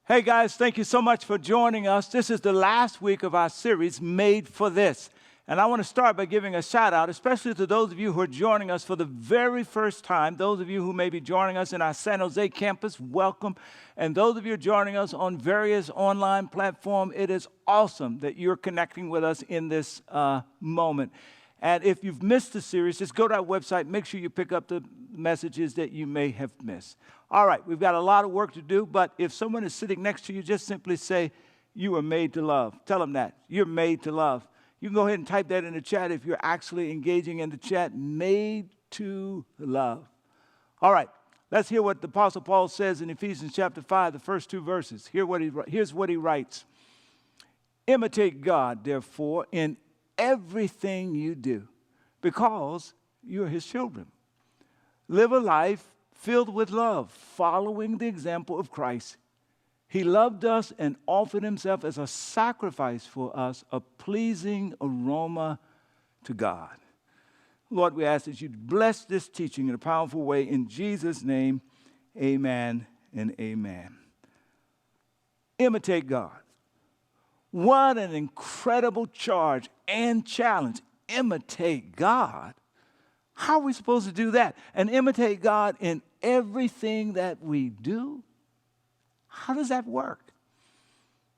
Hey guys, thank you so much for joining us. This is the last week of our series, Made for This. And I want to start by giving a shout out, especially to those of you who are joining us for the very first time. Those of you who may be joining us in our San Jose campus, welcome. And those of you joining us on various online platforms, it is awesome that you're connecting with us in this moment. And if you've missed the series, just go to our website. Make sure you pick up the messages that you may have missed. All right, we've got a lot of work to do, but if someone is sitting next to you, just simply say, you are made to love. Tell them that. You're made to love. You can go ahead and type that in the chat if you're actually engaging in the chat. Made to love. All right, let's hear what the Apostle Paul says in Ephesians chapter 5, the first two verses. Here's what he writes. Imitate God, therefore, in everything you do, because you're his children. Live a life filled with love, following the example of Christ. He loved us and offered himself as a sacrifice for us, a pleasing aroma to God. Lord, we ask that you bless this teaching in a powerful way. In Jesus' name, amen and amen. Imitate God. What an incredible charge and challenge. Imitate God. How are we supposed to do that? And imitate God in everything that we do? How does that work?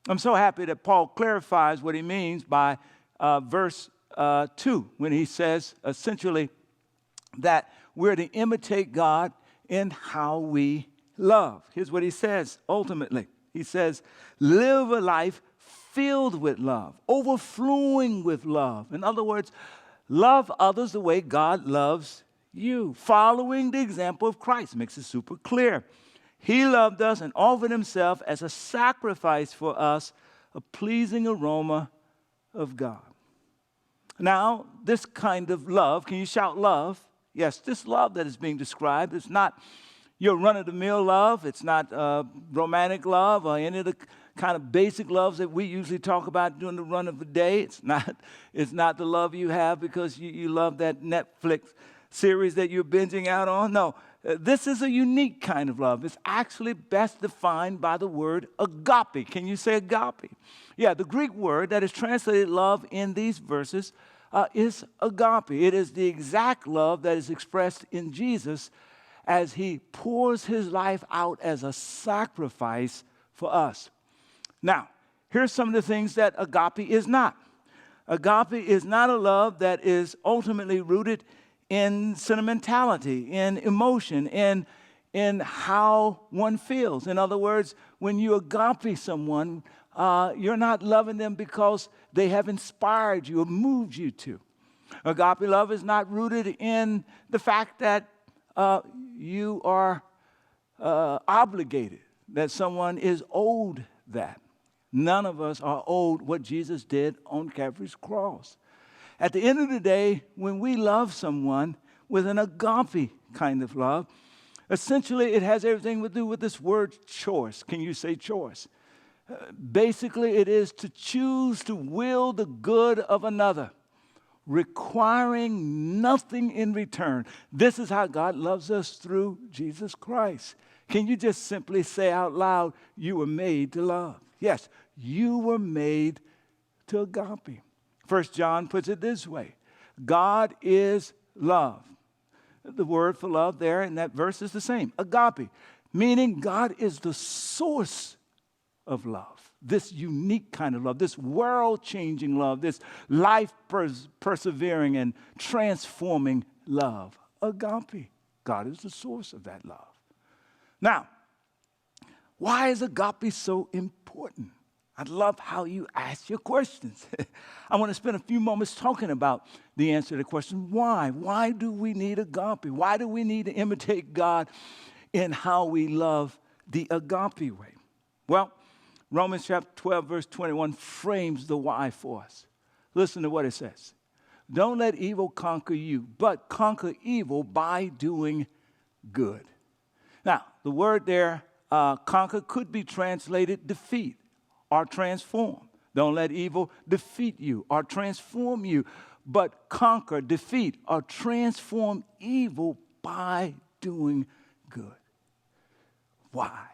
I'm so happy that Paul clarifies what he means by verse 2 when he says essentially that we're to imitate God in how we love. Here's what he says ultimately. He says, live a life filled with love, overflowing with love. In other words, love others the way God loves you, following the example of Christ. Makes it super clear. He loved us and offered himself as a sacrifice for us, a pleasing aroma of God. Now, this kind of love, can you shout love? Yes, this love that is being described is not your run-of-the-mill love. It's not romantic love or any of the kind of basic loves that we usually talk about during the run of the day. It's not the love you have because you love that Netflix series that you're binging out on. No, this is a unique kind of love. It's actually best defined by the word agape. Can you say agape? Yeah, the Greek word that is translated love in these verses is agape. It is the exact love that is expressed in Jesus as he pours his life out as a sacrifice for us. Now, here's some of the things that agape is not. Agape is not a love that is ultimately rooted in sentimentality, in emotion, in how one feels. In other words, when you agape someone, you're not loving them because they have inspired you or moved you to. Agape love is not rooted in the fact that you are obligated, that someone is owed that. None of us are owed what Jesus did on Calvary's cross. At the end of the day, when we love someone with an agape kind of love, essentially it has everything to do with this word choice. Can you say choice? Basically, it is to choose to will the good of another, requiring nothing in return. This is how God loves us through Jesus Christ. Can you just simply say out loud, you were made to love? Yes, you were made to agape. 1 John puts it this way. God is love. The word for love there in that verse is the same, agape, meaning God is the source of love. This unique kind of love, this world-changing love, this life-persevering and transforming love. Agape. God is the source of that love. Now, why is agape so important? I love how you ask your questions. I want to spend a few moments talking about the answer to the question, why? Why do we need agape? Why do we need to imitate God in how we love the agape way? Well, Romans chapter 12, verse 21 frames the why for us. Listen to what it says. Don't let evil conquer you, but conquer evil by doing good. Now, the word there, conquer, could be translated defeat or transform. Don't let evil defeat you or transform you, but conquer, defeat, or transform evil by doing good. Why?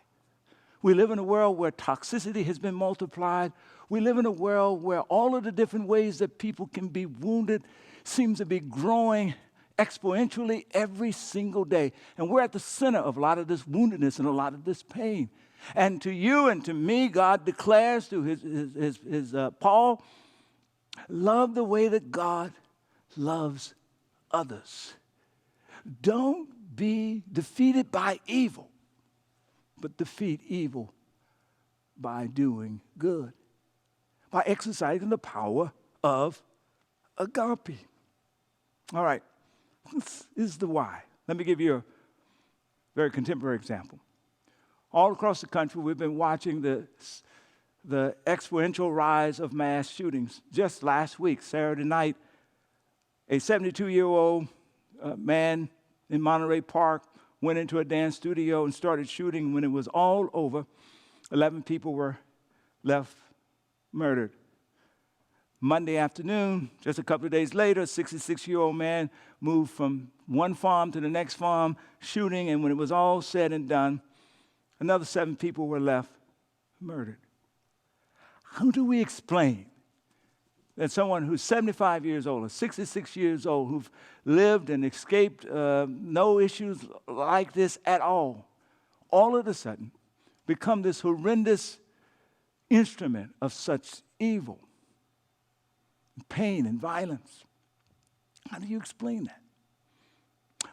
We live in a world where toxicity has been multiplied. We live in a world where all of the different ways that people can be wounded seems to be growing exponentially every single day. And we're at the center of a lot of this woundedness and a lot of this pain. And to you and to me, God declares through his Paul, love the way that God loves others. Don't be defeated by evil, but defeat evil by doing good, by exercising the power of agape. All right, this is the why. Let me give you a very contemporary example. All across the country, we've been watching the exponential rise of mass shootings. Just last week, Saturday night, a 72-year-old man in Monterey Park went into a dance studio and started shooting. When it was all over, 11 people were left murdered. Monday afternoon, just a couple of days later, a 66-year-old man moved from one farm to the next farm shooting, and when it was all said and done, another 7 people were left murdered. How do we explain that someone who's 75 years old or 66 years old, who've lived and escaped no issues like this at all of a sudden become this horrendous instrument of such evil, pain, and violence? How do you explain that?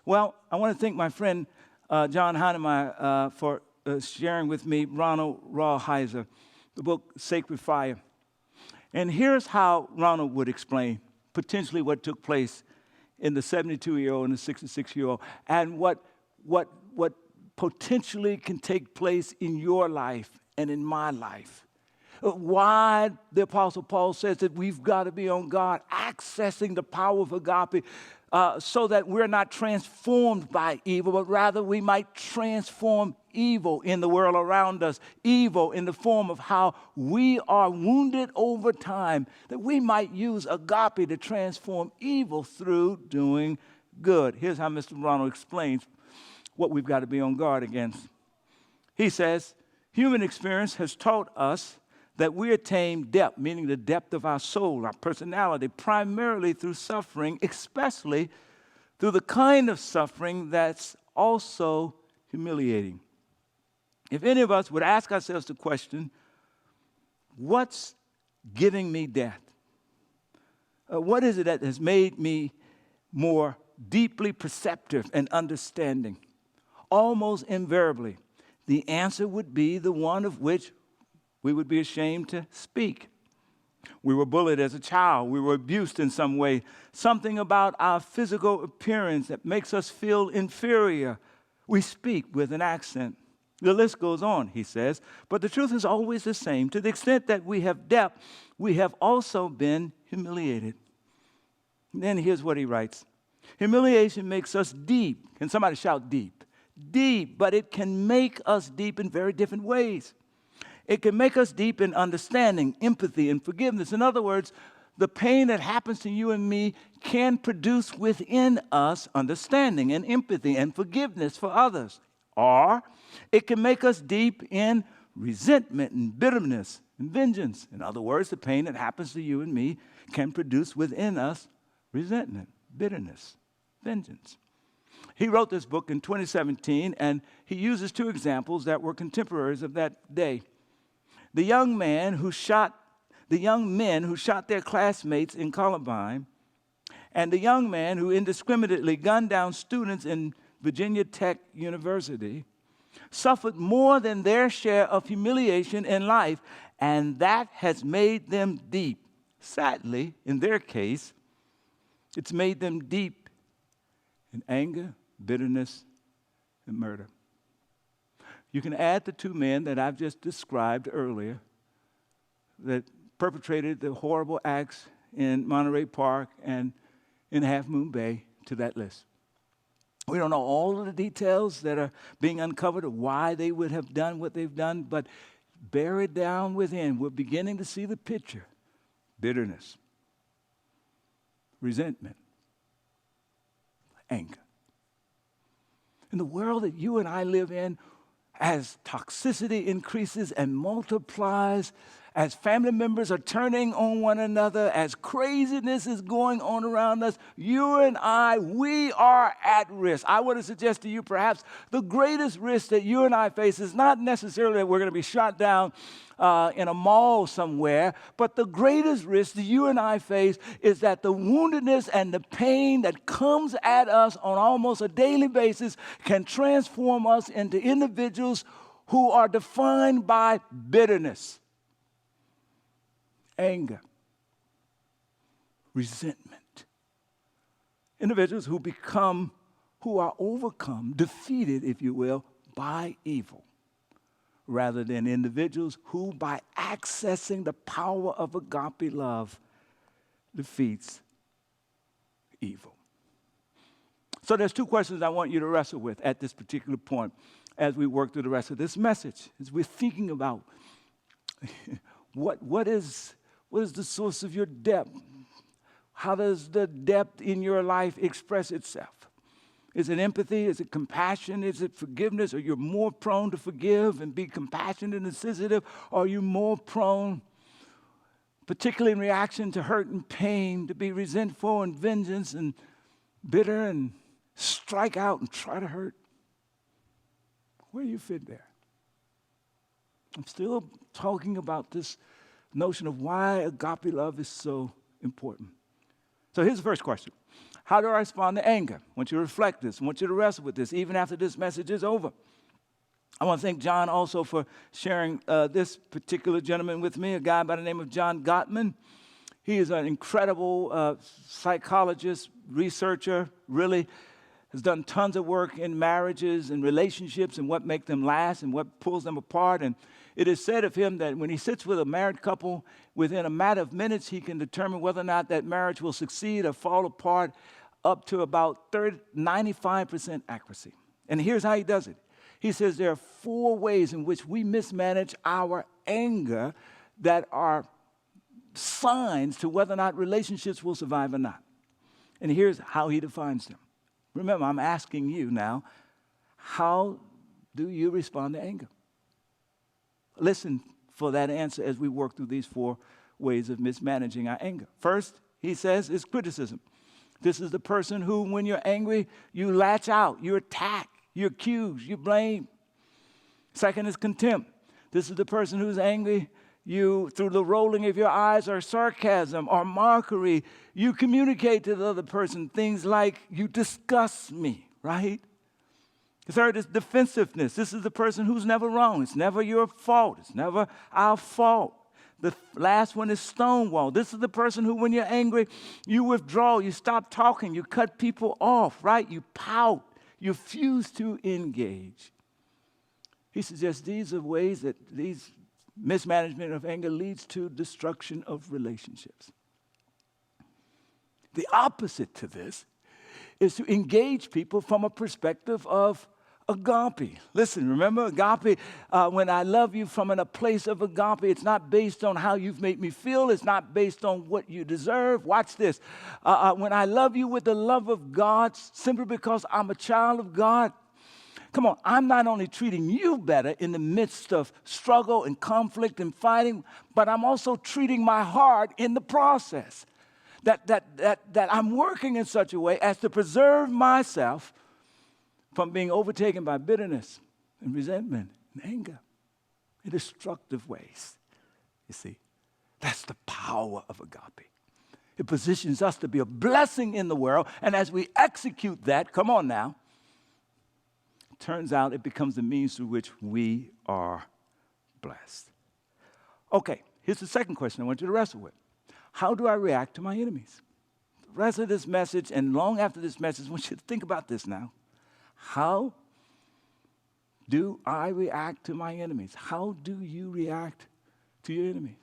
Well, I want to thank my friend John Heinemeyer for sharing with me Ronald Rawheiser, the book Sacred Fire. And here's how Ronald would explain potentially what took place in the 72-year-old and the 66-year-old, and what potentially can take place in your life and in my life. Why the Apostle Paul says that we've got to be on guard, accessing the power of agape, so that we're not transformed by evil, but rather we might transform evil in the world around us, evil in the form of how we are wounded over time, that we might use agape to transform evil through doing good. Here's how Mr. Ronald explains what we've got to be on guard against. He says, human experience has taught us that we attain depth, meaning the depth of our soul, our personality, primarily through suffering, especially through the kind of suffering that's also humiliating. If any of us would ask ourselves the question, what's giving me death? What is it that has made me more deeply perceptive and understanding? Almost invariably, the answer would be the one of which we would be ashamed to speak. We were bullied as a child. We were abused in some way. Something about our physical appearance that makes us feel inferior. We speak with an accent. The list goes on, he says, but the truth is always the same. To the extent that we have depth, we have also been humiliated. And then here's what he writes. Humiliation makes us deep. Can somebody shout deep? Deep, but it can make us deep in very different ways. It can make us deep in understanding, empathy, and forgiveness. In other words, the pain that happens to you and me can produce within us understanding and empathy and forgiveness for others. Or it can make us deep in resentment and bitterness and vengeance. In other words, the pain that happens to you and me can produce within us resentment, bitterness, vengeance. He wrote this book in 2017, and he uses 2 examples that were contemporaries of that day. The young men who shot their classmates in Columbine, and the young man who indiscriminately gunned down students in Virginia Tech University, suffered more than their share of humiliation in life, and that has made them deep. Sadly, in their case, it's made them deep in anger, bitterness, and murder. You can add the 2 men that I've just described earlier that perpetrated the horrible acts in Monterey Park and in Half Moon Bay to that list. We don't know all of the details that are being uncovered of why they would have done what they've done, but buried down within, we're beginning to see the picture. Bitterness, resentment, anger. In the world that you and I live in, as toxicity increases and multiplies, as family members are turning on one another, as craziness is going on around us, you and I, we are at risk. I want to suggest to you perhaps the greatest risk that you and I face is not necessarily that we're going to be shot down in a mall somewhere, but the greatest risk that you and I face is that the woundedness and the pain that comes at us on almost a daily basis can transform us into individuals who are defined by bitterness, anger, resentment. Individuals who are overcome, defeated, if you will, by evil, rather than individuals who, by accessing the power of agape love, defeats evil. So there's two questions I want you to wrestle with at this particular point as we work through the rest of this message, as we're thinking about what is the source of your depth? How does the depth in your life express itself? Is it empathy? Is it compassion? Is it forgiveness? Are you more prone to forgive and be compassionate and sensitive? Or are you more prone, particularly in reaction to hurt and pain, to be resentful and vengeance and bitter and strike out and try to hurt? Where do you fit there? I'm still talking about this notion of why agape love is so important. So here's the first question. How do I respond to anger? I want you to reflect this. I want you to wrestle with this even after this message is over. I want to thank John also for sharing this particular gentleman with me, a guy by the name of John Gottman. He is an incredible psychologist, researcher, really has done tons of work in marriages and relationships and what makes them last and what pulls them apart. And it is said of him that when he sits with a married couple, within a matter of minutes, he can determine whether or not that marriage will succeed or fall apart up to about 95% accuracy. And here's how he does it. He says there are 4 ways in which we mismanage our anger that are signs to whether or not relationships will survive or not. And here's how he defines them. Remember, I'm asking you now, how do you respond to anger? Listen for that answer as we work through these 4 ways of mismanaging our anger. First, he says, is criticism. This is the person who, when you're angry, you latch out, you attack, you accuse, you blame. Second is contempt. This is the person who's angry. You, through the rolling of your eyes or sarcasm or mockery, you communicate to the other person things like, you disgust me, right? The third is defensiveness. This is the person who's never wrong. It's never your fault. It's never our fault. The last one is stonewall. This is the person who, when you're angry, you withdraw, you stop talking, you cut people off, right? You pout, you refuse to engage. He suggests these are ways that these mismanagement of anger leads to destruction of relationships. The opposite to this is to engage people from a perspective of agape. Listen, remember agape, when I love you from a place of agape, it's not based on how you've made me feel. It's not based on what you deserve. Watch this. When I love you with the love of God, simply because I'm a child of God, come on, I'm not only treating you better in the midst of struggle and conflict and fighting, but I'm also treating my heart in the process. That I'm working in such a way as to preserve myself from being overtaken by bitterness and resentment and anger in destructive ways. You see, that's the power of agape. It positions us to be a blessing in the world, and as we execute that, come on now, it turns out it becomes the means through which we are blessed. Okay, here's the second question I want you to wrestle with. How do I react to my enemies? The rest of this message and long after this message, I want you to think about this now. How do I react to my enemies? How do you react to your enemies?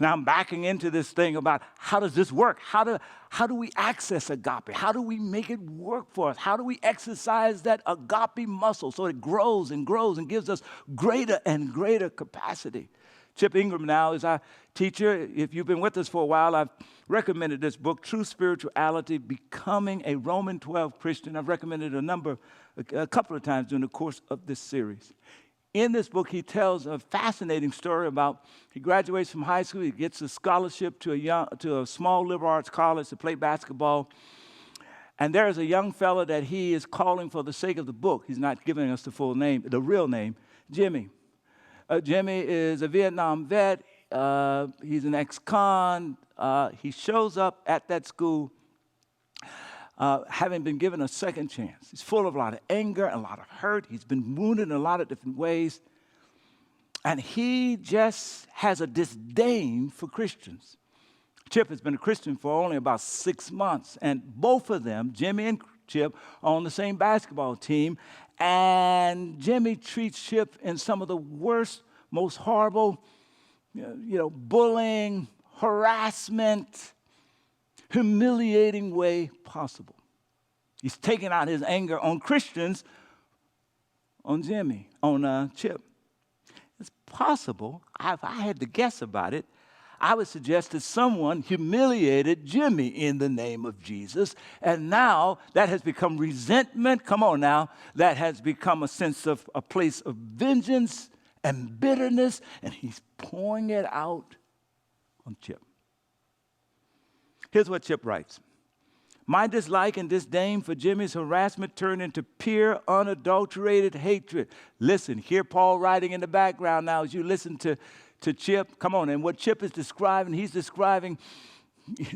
Now I'm backing into this thing about how does this work? How do we access agape? How do we make it work for us? How do we exercise that agape muscle so it grows and grows and gives us greater and greater capacity Chip Ingram now is our teacher. If you've been with us for a while, I've recommended this book, True Spirituality, Becoming a Roman 12 Christian. I've recommended a couple of times during the course of this series. In this book, he tells a fascinating story about he graduates from high school, he gets a scholarship to a small liberal arts college to play basketball. And there is a young fellow that he is calling for the sake of the book. He's not giving us the full name, the real name, Jimmy. Jimmy is a Vietnam vet. He's an ex-con. He shows up at that school having been given a second chance. He's full of a lot of anger and a lot of hurt. He's been wounded in a lot of different ways. And he just has a disdain for Christians. Chip has been a Christian for only about 6 months. And both of them, Jimmy and Chip, are on the same basketball team. And Jimmy treats Chip in some of the worst, most horrible, bullying, harassment, humiliating way possible. He's taking out his anger on Christians, on Chip. It's possible, if I had to guess about it, I would suggest that someone humiliated Jimmy in the name of Jesus, and now that has become resentment. Come on now. That has become a sense of a place of vengeance and bitterness, and he's pouring it out on Chip. Here's what Chip writes. My dislike and disdain for Jimmy's harassment turned into pure, unadulterated hatred. Listen, hear Paul writing in the background now as you listen to Chip. Come on, and what Chip is describing, he's describing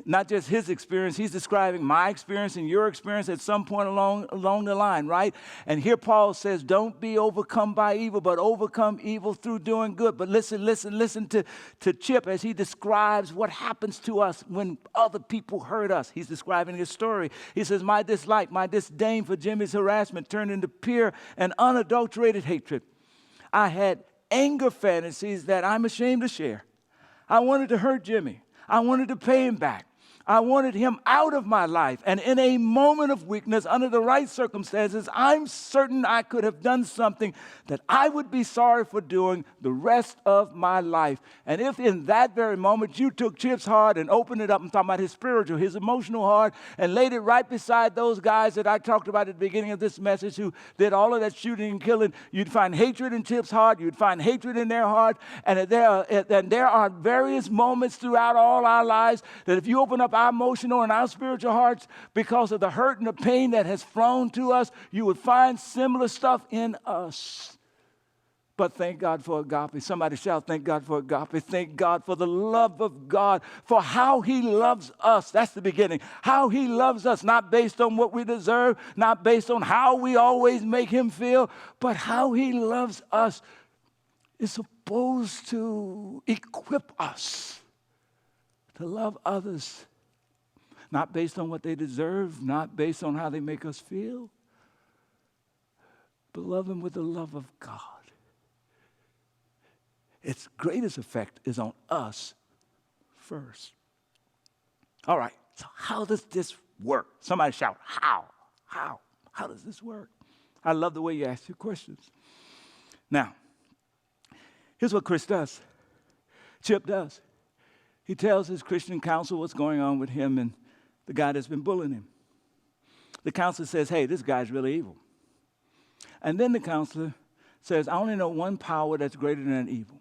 not just his experience, he's describing my experience and your experience at some point along the line, right? And here Paul says, don't be overcome by evil, but overcome evil through doing good. But listen to Chip as he describes what happens to us when other people hurt us. He's describing his story. He says, my dislike, my disdain for Jimmy's harassment turned into pure and unadulterated hatred. I had anger fantasies that I'm ashamed to share. I wanted to hurt Jimmy. I wanted to pay him back. I wanted him out of my life. And in a moment of weakness, under the right circumstances, I'm certain I could have done something that I would be sorry for doing the rest of my life. And if in that very moment you took Chip's heart and opened it up, I'm talking about his spiritual, his emotional heart, and laid it right beside those guys that I talked about at the beginning of this message who did all of that shooting and killing, you'd find hatred in Chip's heart, you'd find hatred in their heart, and there are various moments throughout all our lives that if you open up our emotional and our spiritual hearts because of the hurt and the pain that has flown to us, you would find similar stuff in us. But thank God for agape. Somebody shout, thank God for agape. Thank God for the love of God, for how he loves us. That's the beginning. How he loves us, not based on what we deserve, not based on how we always make him feel, but how he loves us is supposed to equip us to love others. Not based on what they deserve, not based on how they make us feel, but love them with the love of God. Its greatest effect is on us first. All right, so how does this work? Somebody shout, how? How does this work? I love the way you ask your questions. Now, here's what Chip does. He tells his Christian counsel what's going on with him and the guy that's been bullying him. The counselor says, hey, this guy's really evil. And then the counselor says, I only know one power that's greater than evil.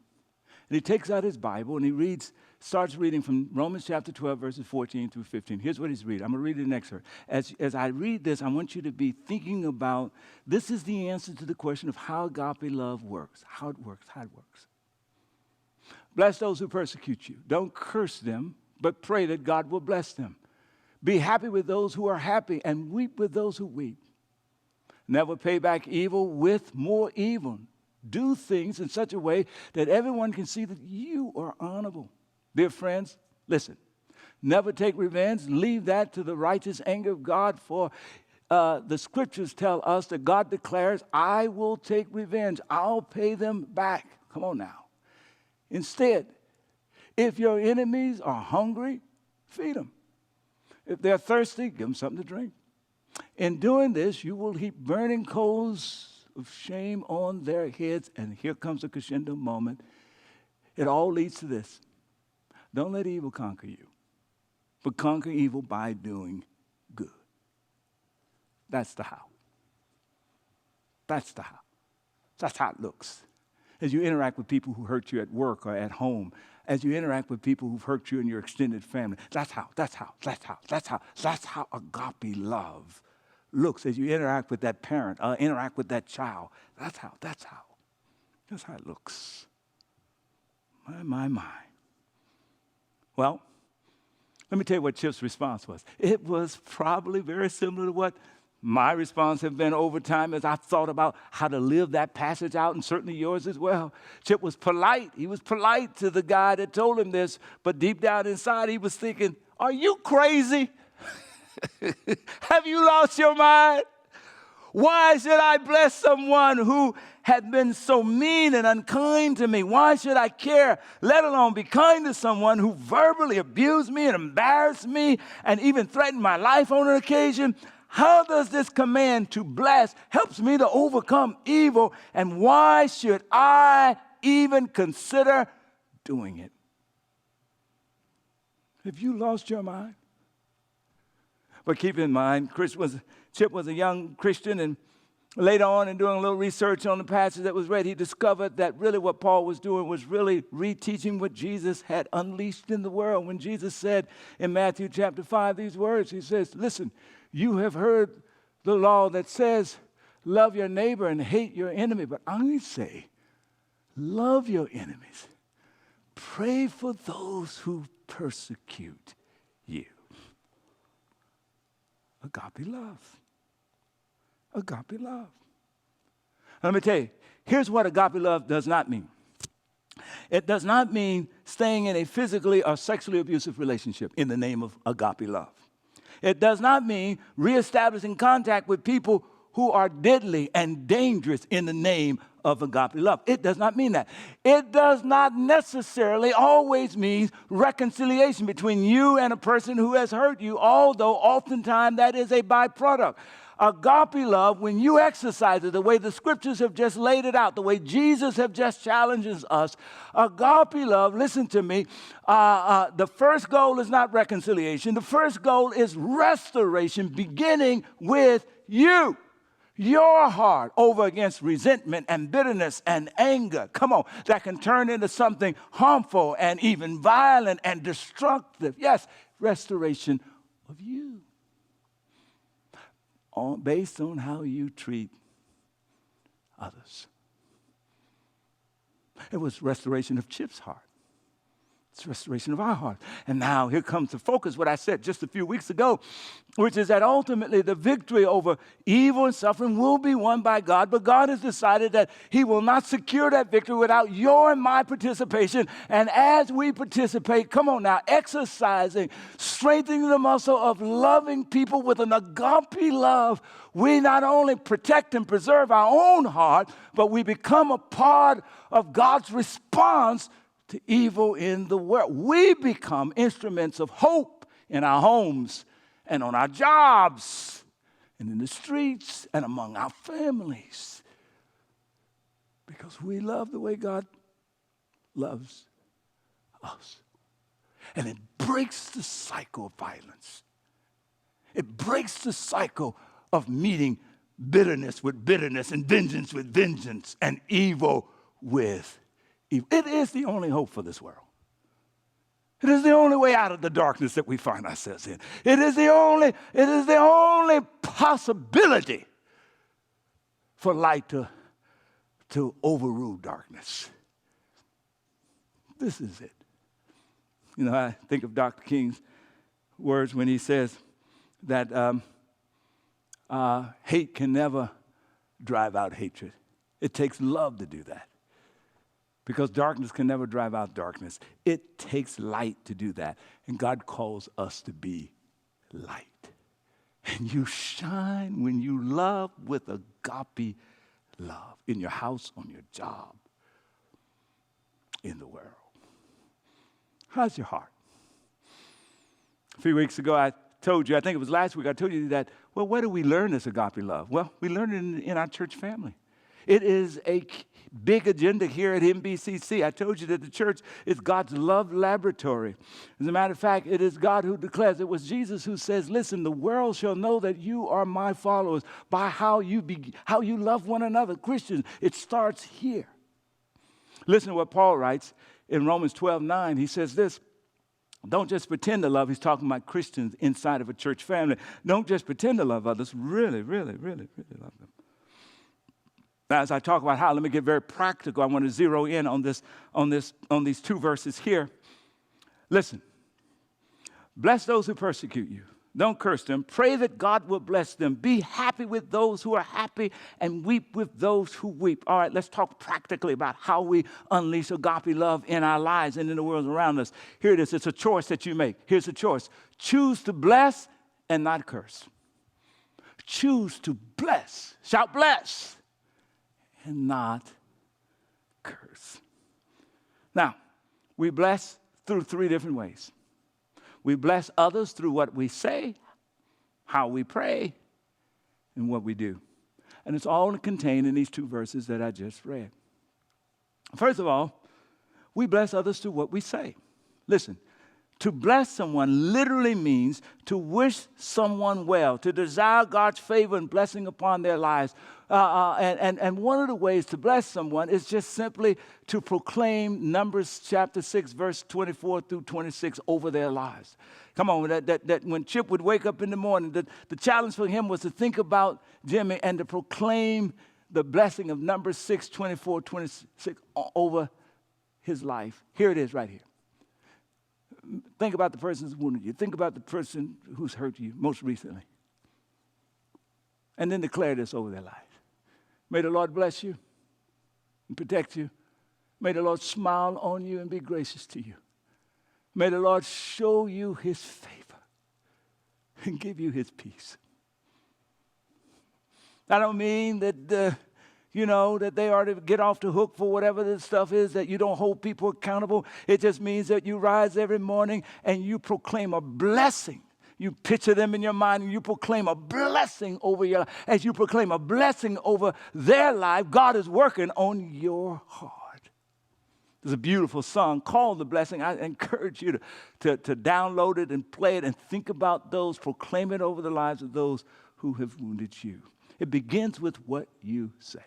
And he takes out his Bible and he starts reading from Romans chapter 12, verses 14 through 15. Here's what he's reading. I'm going to read the next verse. As I read this, I want you to be thinking about, this is the answer to the question of how agape love works, how it works. Bless those who persecute you. Don't curse them, but pray that God will bless them. Be happy with those who are happy and weep with those who weep. Never pay back evil with more evil. Do things in such a way that everyone can see that you are honorable. Dear friends, listen. Never take revenge. Leave that to the righteous anger of God, for the scriptures tell us that God declares, I will take revenge. I'll pay them back. Come on now. Instead, if your enemies are hungry, feed them. If they're thirsty, give them something to drink. In doing this, you will heap burning coals of shame on their heads. And here comes a crescendo moment. It all leads to this. Don't let evil conquer you, but conquer evil by doing good. That's the how. That's the how. That's how it looks. As you interact with people who hurt you at work or at home, as you interact with people who've hurt you in your extended family, that's how agape love looks. As you interact with that parent, interact with that child, that's how it looks. My. Well, let me tell you what Chip's response was. It was probably very similar to what my response has been over time as I've thought about how to live that passage out, and certainly yours as well. Chip was polite. He was polite to the guy that told him this, but deep down inside he was thinking, are you crazy? Have you lost your mind? Why should I bless someone who had been so mean and unkind to me? Why should I care, let alone be kind to someone who verbally abused me and embarrassed me and even threatened my life on an occasion? How does this command to bless helps me to overcome evil, and why should I even consider doing it? Have you lost your mind? But keep in mind, Chip was a young Christian, and later on in doing a little research on the passage that was read, he discovered that really what Paul was doing was really reteaching what Jesus had unleashed in the world. When Jesus said in Matthew chapter 5 these words, he says, listen, you have heard the law that says, love your neighbor and hate your enemy. But I say, love your enemies. Pray for those who persecute you. Agape love. Agape love. Let me tell you, here's what agape love does not mean. It does not mean staying in a physically or sexually abusive relationship in the name of agape love. It does not mean reestablishing contact with people who are deadly and dangerous in the name of agape love. It does not mean that. It does not necessarily always mean reconciliation between you and a person who has hurt you, although oftentimes that is a byproduct. Agape love, when you exercise it the way the scriptures have just laid it out, the way Jesus have just challenges us, agape love, listen to me, the first goal is not reconciliation. The first goal is restoration, beginning with you. Your heart over against resentment and bitterness and anger, come on, that can turn into something harmful and even violent and destructive. Yes, restoration of you. Based on how you treat others. It was restoration of Chip's heart. It's restoration of our heart. And now here comes the focus, what I said just a few weeks ago, which is that ultimately the victory over evil and suffering will be won by God, but God has decided that he will not secure that victory without your and my participation. And as we participate, come on now, exercising, strengthening the muscle of loving people with an agape love, we not only protect and preserve our own heart, but we become a part of God's response to evil in the world. We become instruments of hope in our homes and on our jobs and in the streets and among our families because we love the way God loves us. And it breaks the cycle of violence. It breaks the cycle of meeting bitterness with bitterness and vengeance with vengeance and evil with evil. It is the only hope for this world. It is the only way out of the darkness that we find ourselves in. It is the only possibility for light to overrule darkness. This is it. You know, I think of Dr. King's words when he says that hate can never drive out hatred. It takes love to do that. Because darkness can never drive out darkness. It takes light to do that. And God calls us to be light. And you shine when you love with agape love in your house, on your job, in the world. How's your heart? A few weeks ago, I told you, I think it was last week, I told you that, well, where do we learn this agape love? Well, we learn it in our church family. It is a Big agenda here at NBCC. I told you that the church is God's love laboratory. As a matter of fact, it is God who declares. It was Jesus who says, listen, the world shall know that you are my followers by how you love one another. Christians, it starts here. Listen to what Paul writes in Romans 12:9. He says this, don't just pretend to love. He's talking about Christians inside of a church family. Don't just pretend to love others. Really, really, really, really love them. Now, as I talk about how, let me get very practical. I want to zero in on these two verses here. Listen, bless those who persecute you. Don't curse them. Pray that God will bless them. Be happy with those who are happy and weep with those who weep. All right, let's talk practically about how we unleash agape love in our lives and in the world around us. Here it is. It's a choice that you make. Here's the choice. Choose to bless and not curse. Choose to bless. Shout bless. And not curse. Now, we bless through three different ways. We bless others through what we say, how we pray, and what we do. And it's all contained in these two verses that I just read. First of all, we bless others through what we say. Listen, to bless someone literally means to wish someone well, to desire God's favor and blessing upon their lives. And one of the ways to bless someone is just simply to proclaim Numbers chapter 6, verse 24 through 26 over their lives. Come on, that when Chip would wake up in the morning, the challenge for him was to think about Jimmy and to proclaim the blessing of Numbers 6, 24, 26 over his life. Here it is right here. Think about the person who's wounded you. Think about the person who's hurt you most recently. And then declare this over their lives. May the Lord bless you and protect you. May the Lord smile on you and be gracious to you. May the Lord show you his favor and give you his peace. I don't mean that, that they are to get off the hook for whatever this stuff is, that you don't hold people accountable. It just means that you rise every morning and you proclaim a blessing. You picture them in your mind and you proclaim a blessing over your life. As you proclaim a blessing over their life, God is working on your heart. There's a beautiful song called The Blessing. I encourage you to download it and play it and think about those, proclaim it over the lives of those who have wounded you. It begins with what you say.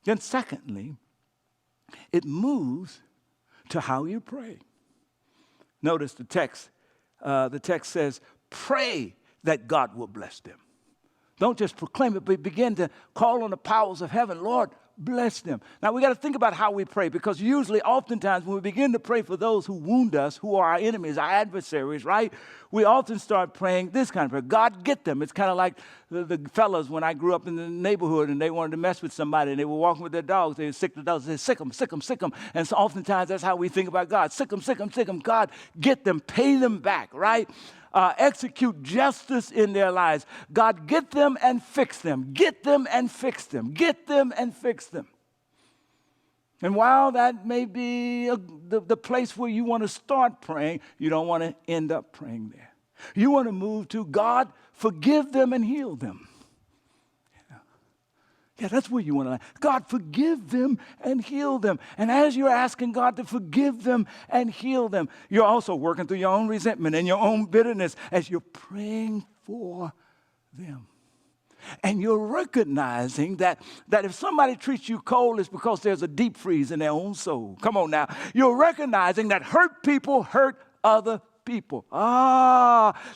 Then secondly, it moves to how you pray. Notice the text. The text says, pray that God will bless them. Don't just proclaim it, but begin to call on the powers of heaven. Lord, bless them. Now, we got to think about how we pray, because usually, oftentimes, when we begin to pray for those who wound us, who are our enemies, our adversaries, right, we often start praying this kind of prayer. God, get them. It's kind of like the fellas when I grew up in the neighborhood and they wanted to mess with somebody and they were walking with their dogs. They were sick the dogs. They said, sick them, sick them, sick them. And so oftentimes, that's how we think about God. Sick them, sick them, sick them. God, get them. Pay them back, right? Execute justice in their lives. God, get them and fix them. Get them and fix them. Get them and fix them. And while that may be the place where you want to start praying, you don't want to end up praying there. You want to move to God, forgive them and heal them. Yeah, that's where you want to land. God, forgive them and heal them. And as you're asking God to forgive them and heal them, you're also working through your own resentment and your own bitterness as you're praying for them. And you're recognizing that if somebody treats you cold, it's because there's a deep freeze in their own soul. Come on now. You're recognizing that hurt people hurt other people.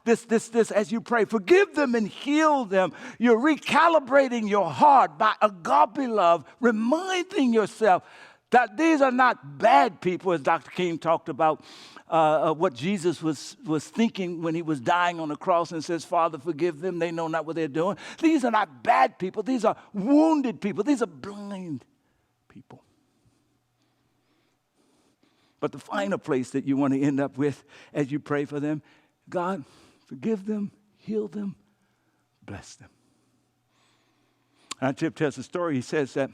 This, as you pray, forgive them and heal them. You're recalibrating your heart by agape love, reminding yourself that these are not bad people, as Dr. King talked about what Jesus was thinking when he was dying on the cross and says, Father, forgive them. They know not what they're doing. These are not bad people. These are wounded people. These are blind people. But the final place that you want to end up with as you pray for them, God, forgive them, heal them, bless them. And Chip tells the story. He says that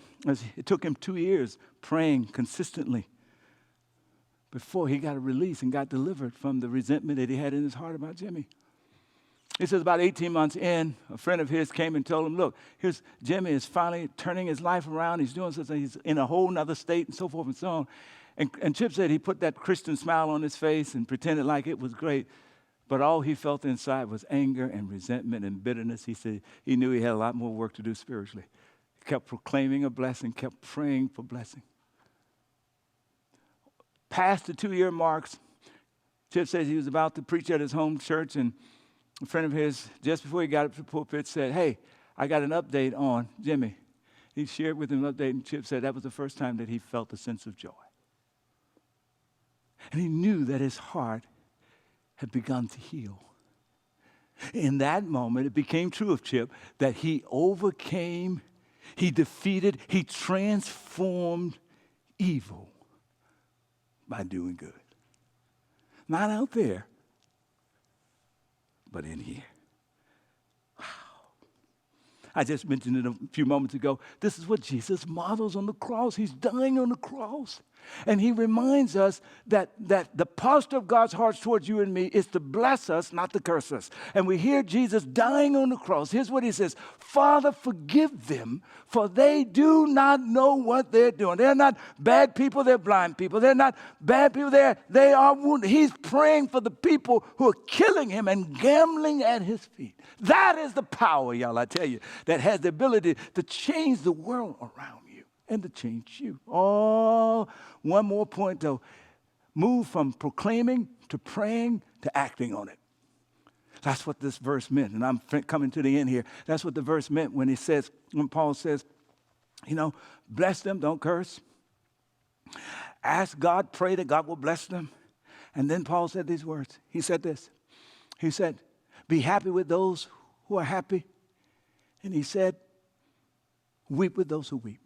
it took him 2 years praying consistently before he got a release and got delivered from the resentment that he had in his heart about Jimmy. He says about 18 months in, a friend of his came and told him, look, here's Jimmy is finally turning his life around. He's doing something. He's in a whole nother state and so forth and so on. And Chip said he put that Christian smile on his face and pretended like it was great. But all he felt inside was anger and resentment and bitterness. He said he knew he had a lot more work to do spiritually. He kept proclaiming a blessing, kept praying for blessing. Past the 2-year marks, Chip says he was about to preach at his home church, and a friend of his, just before he got up to the pulpit, said, hey, I got an update on Jimmy. He shared with him an update, and Chip said that was the first time that he felt a sense of joy. And he knew that his heart had begun to heal. In that moment, it became true of Chip that he overcame, he defeated, he transformed evil by doing good. Not out there, but in here. Wow. I just mentioned it a few moments ago. This is what Jesus models on the cross. He's dying on the cross. And he reminds us that the posture of God's heart towards you and me is to bless us, not to curse us. And we hear Jesus dying on the cross. Here's what he says, Father, forgive them, for they do not know what they're doing. They're not bad people, they're blind people. They're not bad people, they are wounded. He's praying for the people who are killing him and gambling at his feet. That is the power, y'all, I tell you, that has the ability to change the world around you and to change you. Oh, one more point, though. Move from proclaiming to praying to acting on it. That's what this verse meant. And I'm coming to the end here. That's what the verse meant when when Paul says, bless them, don't curse. Ask God, pray that God will bless them. And then Paul said these words. He said this. He said, be happy with those who are happy. And he said, weep with those who weep.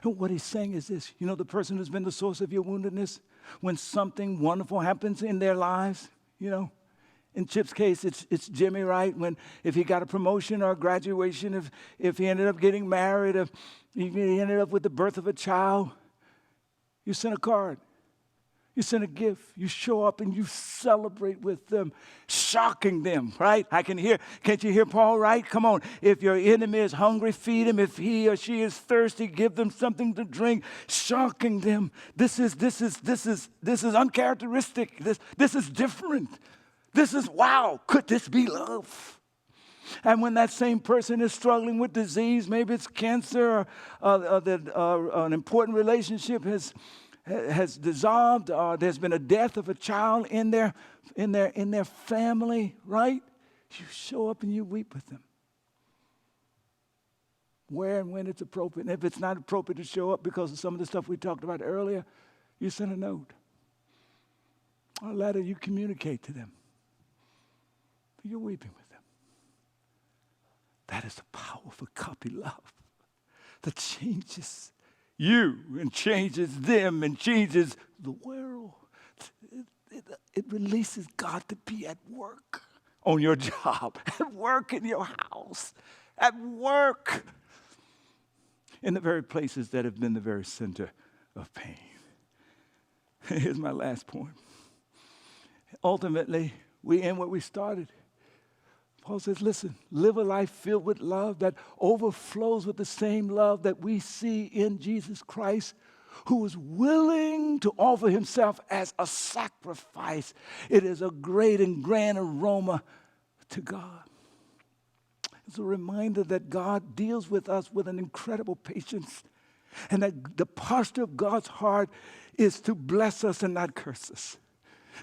And what he's saying is this, the person who's been the source of your woundedness, when something wonderful happens in their lives, in Chip's case, it's Jimmy, right? If he got a promotion or a graduation, if he ended up getting married, if he ended up with the birth of a child, you send a card. You send a gift. You show up and you celebrate with them, shocking them, right? Can't you hear Paul, right? Come on. If your enemy is hungry, feed him. If he or she is thirsty, give them something to drink, shocking them. This is uncharacteristic. This is different. This is, wow, could this be love? And when that same person is struggling with disease, maybe it's cancer or an important relationship has dissolved, or there's been a death of a child in their family, right? You show up and you weep with them. Where and when it's appropriate. And if it's not appropriate to show up because of some of the stuff we talked about earlier, you send a note or a letter, you communicate to them. You're weeping with them. That is the powerful copy love that changes you and changes them and changes the world. It releases God to be at work on your job, at work in your house, at work in the very places that have been the very center of pain. Here's my last point. Ultimately, we end what we started. Paul says, listen, live a life filled with love that overflows with the same love that we see in Jesus Christ, who was willing to offer himself as a sacrifice. It is a great and grand aroma to God. It's a reminder that God deals with us with an incredible patience, and that the posture of God's heart is to bless us and not curse us.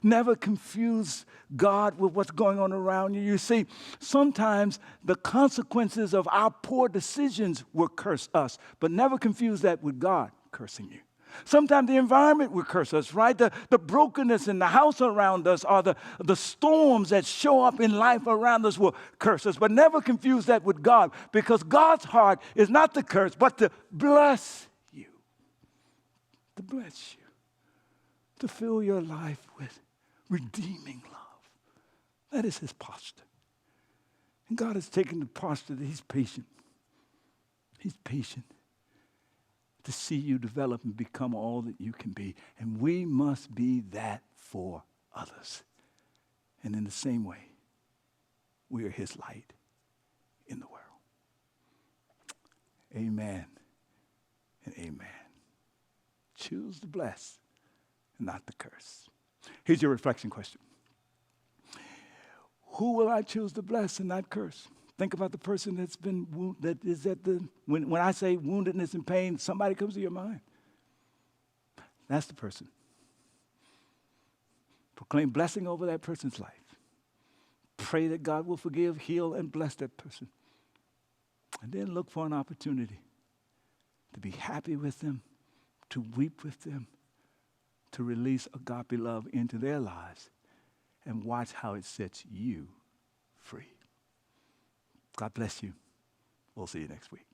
Never confuse God with what's going on around you. You see, sometimes the consequences of our poor decisions will curse us, but never confuse that with God cursing you. Sometimes the environment will curse us, right? The brokenness in the house around us, or the storms that show up in life around us will curse us, but never confuse that with God, because God's heart is not to curse, but to bless you. To bless you. To fill your life with redeeming love. That is his posture. And God has taken the posture that he's patient. He's patient to see you develop and become all that you can be. And we must be that for others. And in the same way, we are his light in the world. Amen and amen. Choose the bless and not the curse. Here's your reflection question. Who will I choose to bless and not curse? Think about the person that's been that is at the when I say woundedness and pain, somebody comes to your mind. That's the person. Proclaim blessing over that person's life. Pray that God will forgive, heal, and bless that person. And then look for an opportunity to be happy with them, to weep with them, to release agape love into their lives, and watch how it sets you free. God bless you. We'll see you next week.